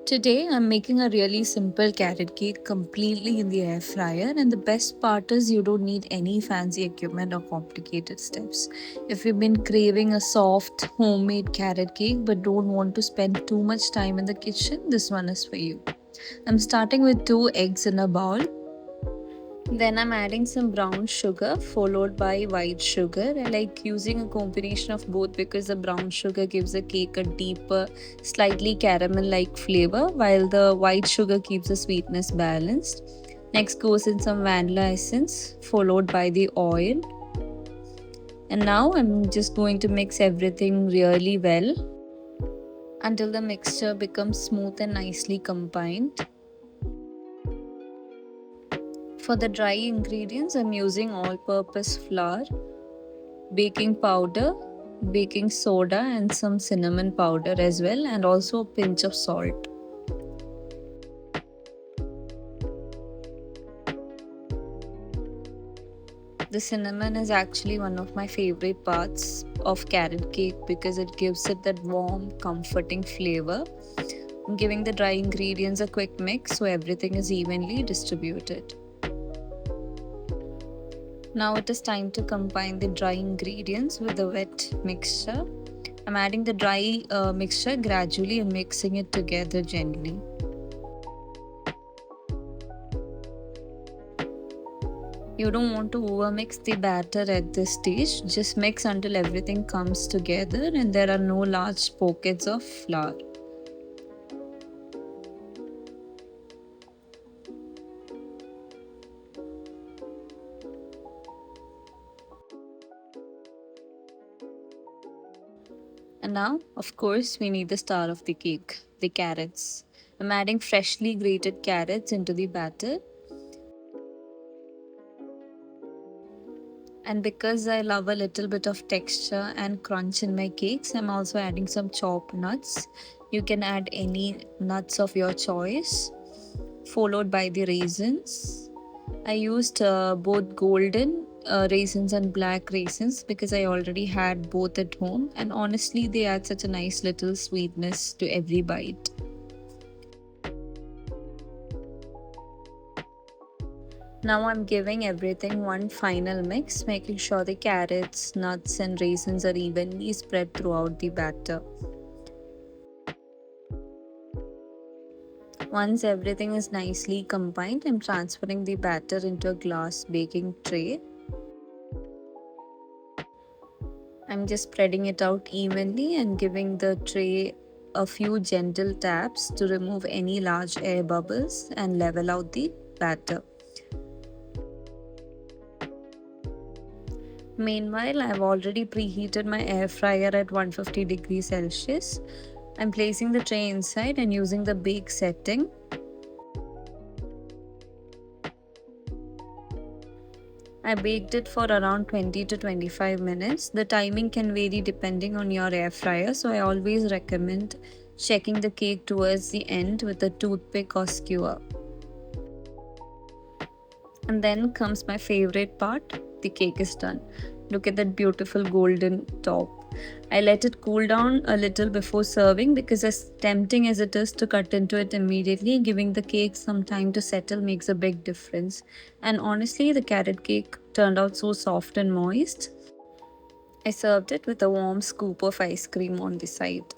Today I'm making a really simple carrot cake completely in the air fryer, and the best part is you don't need any fancy equipment or complicated steps. If you've been craving a soft homemade carrot cake but don't want to spend too much time in the kitchen, this one is for you. I'm starting with 2 eggs in a bowl. Then I'm adding some brown sugar followed by white sugar. I like using a combination of both because the brown sugar gives the cake a deeper, slightly caramel like flavor, while the white sugar keeps the sweetness balanced. Next goes in some vanilla essence followed by the oil. And now I'm just going to mix everything really well until the mixture becomes smooth and nicely combined. For the dry ingredients, I'm using all-purpose flour, baking powder, baking soda, and some cinnamon powder as well, and also a pinch of salt. The cinnamon is actually one of my favorite parts of carrot cake because it gives it that warm, comforting flavor. I'm giving the dry ingredients a quick mix so everything is evenly distributed. Now it is time to combine the dry ingredients with the wet mixture. I'm adding the dry mixture gradually and mixing it together gently. You don't want to overmix the batter at this stage. Just mix until everything comes together and there are no large pockets of flour. And now, of course, we need the star of the cake, the carrots. I'm adding freshly grated carrots into the batter. And because I love a little bit of texture and crunch in my cakes, I'm also adding some chopped nuts. You can add any nuts of your choice, followed by the raisins. I used both golden raisins and black raisins because I already had both at home, and honestly, they add such a nice little sweetness to every bite. Now I'm giving everything one final mix, making sure the carrots, nuts, and raisins are evenly spread throughout the batter. Once everything is nicely combined, I'm transferring the batter into a glass baking tray. I'm just spreading it out evenly and giving the tray a few gentle taps to remove any large air bubbles and level out the batter. Meanwhile, I've already preheated my air fryer at 150 degrees Celsius. I'm placing the tray inside and using the bake setting. I baked it for around 20 to 25 minutes. The timing can vary depending on your air fryer, so I always recommend checking the cake towards the end with a toothpick or skewer. And then comes my favorite part, the cake is done. Look at that beautiful golden top. I let it cool down a little before serving because as tempting as it is to cut into it immediately, giving the cake some time to settle makes a big difference. And honestly, the carrot cake turned out so soft and moist. I served it with a warm scoop of ice cream on the side.